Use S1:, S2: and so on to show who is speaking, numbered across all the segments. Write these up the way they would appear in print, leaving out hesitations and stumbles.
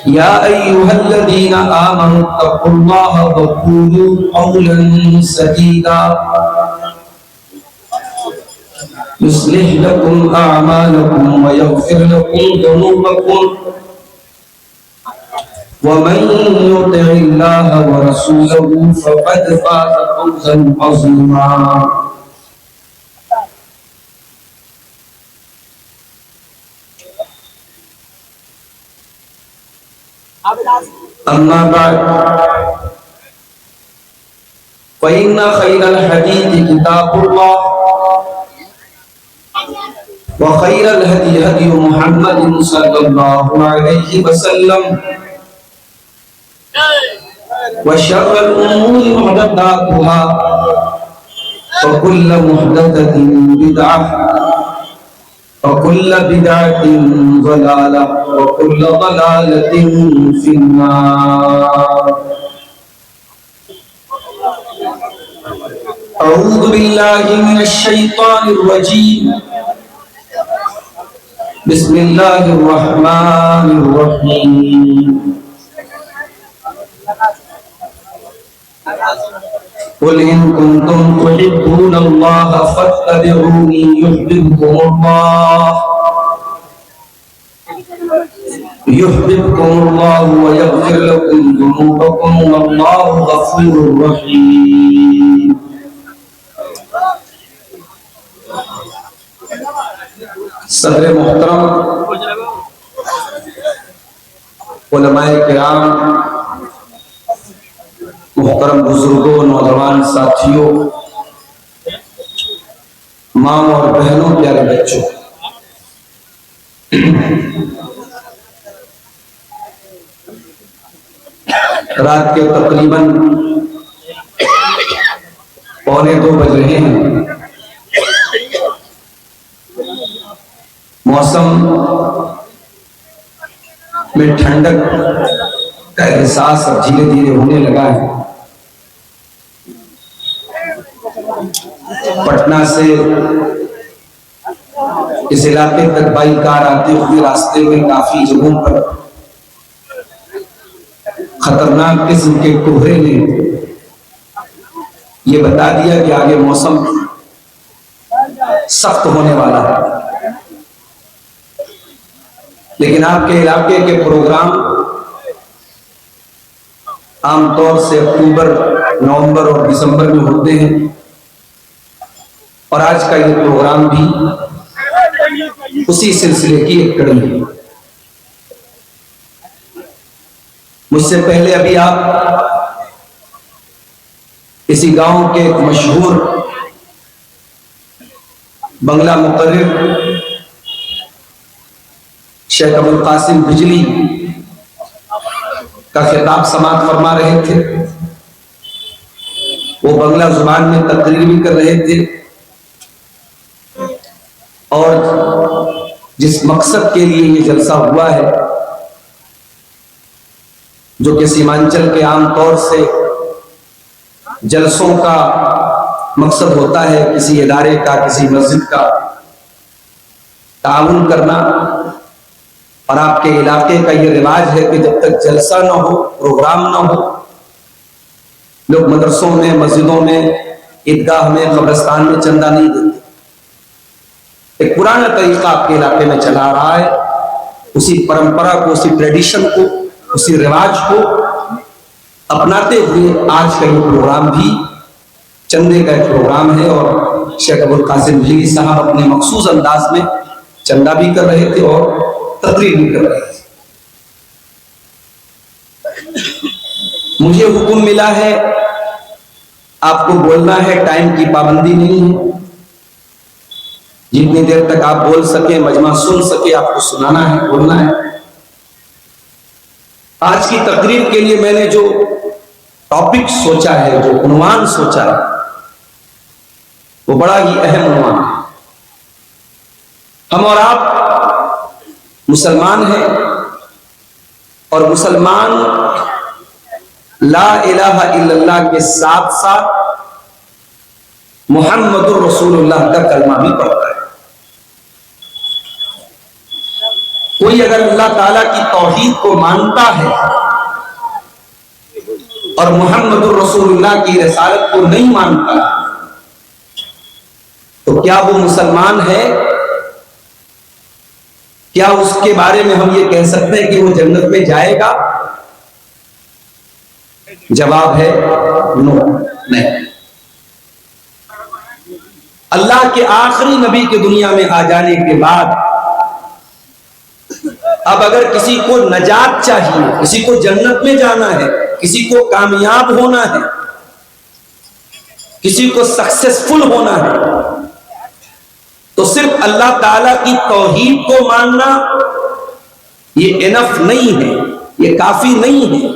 S1: يا أيها الذين آمنوا اتقوا الله وقولوا قولا سديدا يصلح لكم أعمالكم ويغفر لكم ذنوبكم ومن يطع الله ورسوله فقد فاز فوزا عظيما. أما بعد فإن خير الحديث كتاب الله وخير الهدي هدي محمد صلى الله عليه وسلم وشر الأمور محدثاتها وكل محدثة بدعة وكل بدعة ضلالة وكل ضلالة في النار. أعوذ بالله من الشيطان الرجيم. بسم الله الرحمن الرحيم. قل إن كنتم تحبون الله فاتبعوني يحببكم الله ويغفر لكم ذنوبكم والله غفور رحيم. صدر محترم، علماء کرام، محترم بزرگوں، نوجوان ساتھیوں، ماں اور بہنوں، پیارے بچوں، رات کے تقریباً 1:45 بج رہے ہیں. موسم میں ٹھنڈک کا احساس اب دھیرے دھیرے ہونے لگا ہے. پٹنہ سے اس علاقے تک بائی کار آتے ہوئے راستے میں کافی جگہوں پر خطرناک قسم کے کوہرے نے یہ بتا دیا کہ آگے موسم سخت ہونے والا ہے. لیکن آپ کے علاقے کے پروگرام عام طور سے اکتوبر، نومبر اور دسمبر میں ہوتے ہیں، اور آج کا یہ پروگرام بھی اسی سلسلے کی ایک کڑی ہے. مجھ سے پہلے ابھی آپ اسی گاؤں کے ایک مشہور بنگلہ مقرر شیخ ابو القاسم بجلی کا خطاب سماعت فرما رہے تھے. وہ بنگلہ زبان میں تقریر بھی کر رہے تھے، اور جس مقصد کے لیے یہ جلسہ ہوا ہے، جو کہ سیمانچل کے عام طور سے جلسوں کا مقصد ہوتا ہے کسی ادارے کا، کسی مسجد کا تعاون کرنا، اور آپ کے علاقے کا یہ رواج ہے کہ جب تک جلسہ نہ ہو، پروگرام نہ ہو، لوگ مدرسوں میں، مسجدوں میں، عیدگاہ میں، قبرستان میں چندہ نہیں دیتے. ایک پرانا طریقہ آپ کے علاقے میں چلا آ رہا ہے. اسی پرمپرا کو، اسی ٹریڈیشن کو، اسی رواج کو اپناتے ہوئے آج کا یہ پروگرام بھی چندے کا ایک پروگرام ہے، اور شیخ ابو القاسم بجلی صاحب اپنے مخصوص انداز میں چندہ بھی کر رہے تھے اور تقریر بھی کر رہے تھے. مجھے حکم ملا ہے، آپ کو بولنا ہے، ٹائم کی پابندی نہیں ہے. جتنی دیر تک آپ بول سکیں، مجمع سن سکے، آپ کو سنانا ہے، بولنا ہے. آج کی تقریر کے لیے میں نے جو ٹاپک سوچا ہے، جو عنوان سوچا ہے، وہ بڑا ہی اہم عنوان ہے. ہم اور آپ مسلمان ہیں، اور مسلمان لا الہ الا اللہ کے ساتھ ساتھ محمد الرسول اللہ کا کلمہ بھی پڑھتا ہے. کوئی اگر اللہ تعالیٰ کی توحید کو مانتا ہے اور محمد الرسول اللہ کی رسالت کو نہیں مانتا تو کیا وہ مسلمان ہے؟ کیا اس کے بارے میں ہم یہ کہہ سکتے ہیں کہ وہ جنت میں جائے گا؟ جواب ہے نو، نہیں۔ اللہ کے آخری نبی کے دنیا میں آ جانے کے بعد اب اگر کسی کو نجات چاہیے، کسی کو جنت میں جانا ہے، کسی کو کامیاب ہونا ہے، کسی کو سکسیسفل ہونا ہے، تو صرف اللہ تعالی کی توحید کو ماننا یہ انف نہیں ہے، یہ کافی نہیں ہے۔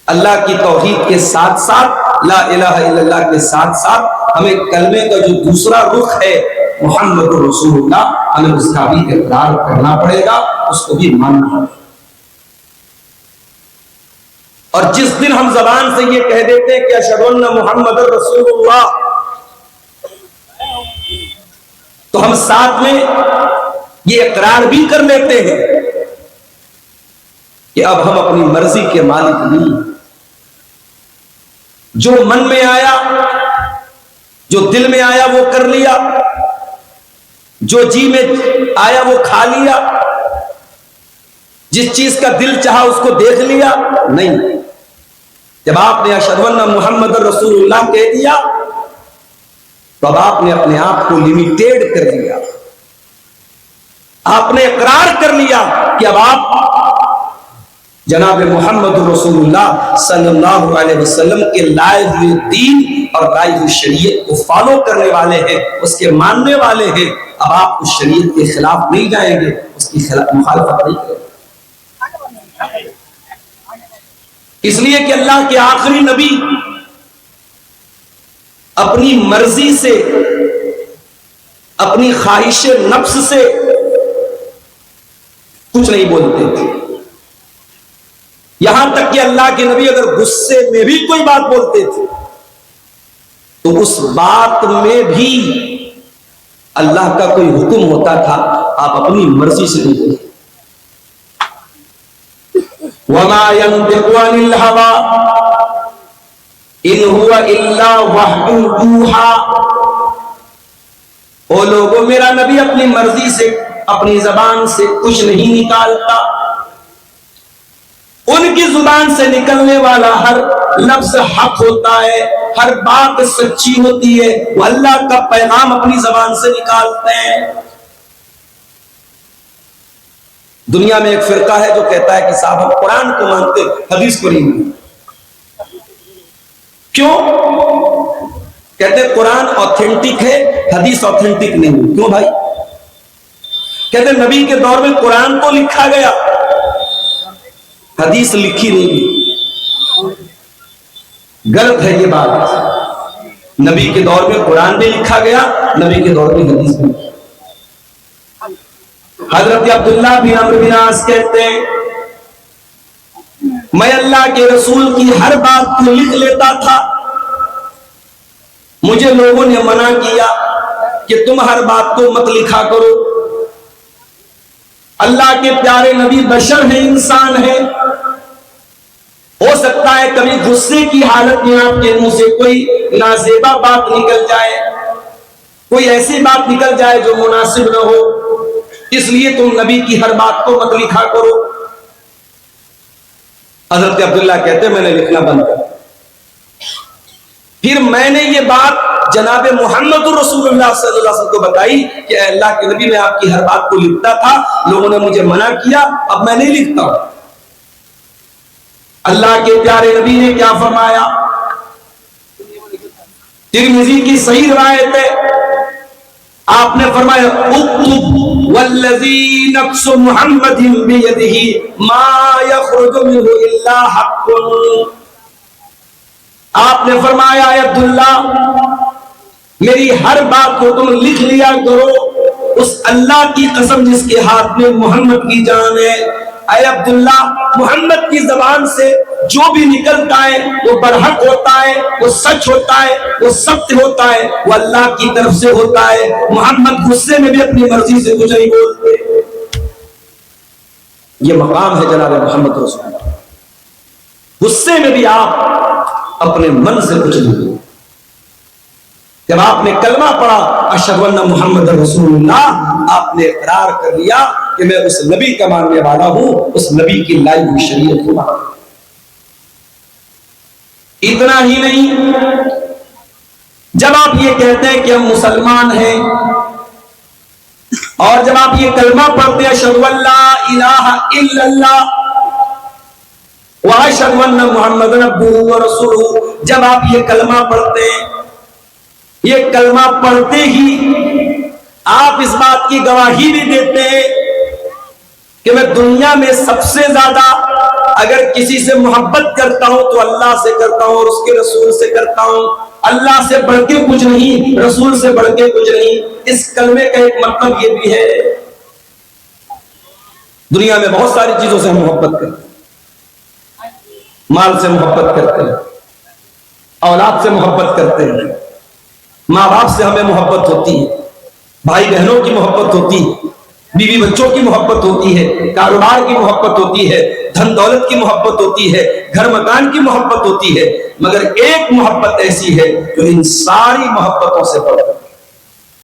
S1: اللہ کی توحید کے ساتھ ساتھ، لا الہ الا اللہ کے ساتھ ساتھ ہمیں کلمے کا جو دوسرا رخ ہے محمد رسول اللہ، ہمیں اس کا بھی اقرار کرنا پڑے گا، اس کو بھی ماننا ہے۔ اور جس دن ہم زبان سے یہ کہہ دیتے ہیں کہ اشہد ان محمد رسول اللہ، تو ہم ساتھ میں یہ اقرار بھی کر لیتے ہیں کہ اب ہم اپنی مرضی کے مالک نہیں، جو من میں آیا، جو دل میں آیا وہ کر لیا، جو جی میں آیا وہ کھا لیا، جس چیز کا دل چاہا اس کو دیکھ لیا، نہیں۔ جب آپ نے اشہد ان محمد رسول اللہ کہہ دیا تو اب آپ نے اپنے آپ کو لمیٹیڈ کر لیا، آپ نے اقرار کر لیا کہ اب آپ جناب محمد رسول اللہ صلی اللہ علیہ وسلم کے لائے ہوئے دین اور لائے ہوئی شریعت کو فالو کرنے والے ہیں، اس کے ماننے والے ہیں۔ اب آپ اس شریعت کے خلاف نہیں جائیں گے، اس کی مخالفت نہیں کریں گے، اس لیے کہ اللہ کے آخری نبی اپنی مرضی سے، اپنی خواہش نفس سے کچھ نہیں بولتے تھے۔ یہاں تک کہ اللہ کے نبی اگر غصے میں بھی کوئی بات بولتے تھے تو اس بات میں بھی اللہ کا کوئی حکم ہوتا تھا، آپ اپنی مرضی سے نہیں بولتے۔ وَمَا يَنطِقُ عَنِ الْهَوَىٰ إِنْ هُوَ إِلَّا وَحْيٌ يُوحَىٰ۔ او لوگو، میرا نبی اپنی مرضی سے، اپنی زبان سے کچھ نہیں نکالتا، ان کی زبان سے نکلنے والا ہر لفظ حق ہوتا ہے، ہر بات سچی ہوتی ہے، وہ اللہ کا پیغام اپنی زبان سے نکالتے ہیں۔ دنیا میں ایک فرقہ ہے جو کہتا ہے کہ صاحب ہم قرآن کو مانتے، حدیث کو نہیں مانتے۔ کیوں؟ کہتے ہیں قرآن آتھینٹک ہے، حدیث آتھینٹک نہیں۔ کیوں بھائی؟ کہتے ہیں نبی کے دور میں قرآن کو لکھا گیا، حدیث لکھی نہیں۔ غلط ہے یہ بات۔ نبی کے دور میں قرآن بھی لکھا گیا، نبی کے دور میں حدیث بھی۔ حضرت عبداللہ بن عمرو بن عاص کہتے ہیں میں اللہ کے رسول کی ہر بات کو لکھ لیتا تھا، مجھے لوگوں نے منع کیا کہ تم ہر بات کو مت لکھا کرو۔ اللہ کے پیارے نبی بشر ہیں، انسان ہیں، ہو سکتا ہے کبھی غصے کی حالت میں آپ کے منہ سے کوئی نازیبا بات نکل جائے، کوئی ایسی بات نکل جائے جو مناسب نہ ہو، اس لیے تم نبی کی ہر بات کو مت لکھا کرو۔ حضرت عبداللہ کہتے ہیں میں نے لکھنا بند کر دیا۔ پھر میں نے یہ بات جناب محمد رسول اللہ صلی اللہ علیہ وسلم کو بتائی کہ اے اللہ کے نبی، میں آپ کی ہر بات کو لکھتا تھا، لوگوں نے مجھے منع کیا، اب میں نہیں لکھتا ہوں۔ اللہ کے پیارے نبی نے کیا فرمایا؟ ترمذی کی صحیح روایت ہے، آپ نے فرمایا اکتب والذی نفس محمد بیدہ ما یخرج منہ الا حق۔ آپ نے فرمایا اے عبداللہ، میری ہر بات کو تم لکھ لیا کرو، اس اللہ کی قسم جس کے ہاتھ میں محمد کی جان ہے۔ اے عبداللہ، محمد کی زبان سے جو بھی نکلتا ہے وہ برحق ہوتا ہے، وہ سچ ہوتا ہے، وہ سچ ہوتا ہے، وہ اللہ کی طرف سے ہوتا ہے۔ محمد غصے میں بھی اپنی مرضی سے کچھ نہیں بولتے۔ یہ مقام ہے جناب محمد رسول اللہ. غصے میں بھی آپ اپنے من سے کچھ نہیں. جب آپ نے کلمہ پڑھا اشہدو ان محمد رسول اللہ، آپ نے اقرار کر لیا کہ میں اس نبی کا ماننے والا ہوں، اس نبی کی لائی ہوئی شریعت کو مانتا ہوں. اتنا ہی نہیں، جب آپ یہ کہتے ہیں کہ ہم مسلمان ہیں اور جب آپ یہ کلمہ پڑھتے ہیں اشہدو ان لا الہ الا اللہ واشہدو ان محمد عبدہ ورسولہ، جب آپ یہ کلمہ پڑھتے ہیں، یہ کلمہ پڑھتے ہی آپ اس بات کی گواہی بھی دیتے ہیں کہ میں دنیا میں سب سے زیادہ اگر کسی سے محبت کرتا ہوں تو اللہ سے کرتا ہوں اور اس کے رسول سے کرتا ہوں. اللہ سے بڑھ کے کچھ نہیں، رسول سے بڑھ کے کچھ نہیں. اس کلمے کا ایک مطلب یہ بھی ہے، دنیا میں بہت ساری چیزوں سے ہم محبت کرتے ہیں، مال سے محبت کرتے ہیں، اولاد سے محبت کرتے ہیں، ماں باپ سے ہمیں محبت ہوتی ہے، بھائی بہنوں کی محبت ہوتی ہے، بیوی بچوں کی محبت ہوتی ہے، کاروبار کی محبت ہوتی ہے، دھن دولت کی محبت ہوتی ہے، گھر مکان کی محبت ہوتی ہے، مگر ایک محبت ایسی ہے جو ان ساری محبتوں سے بڑھ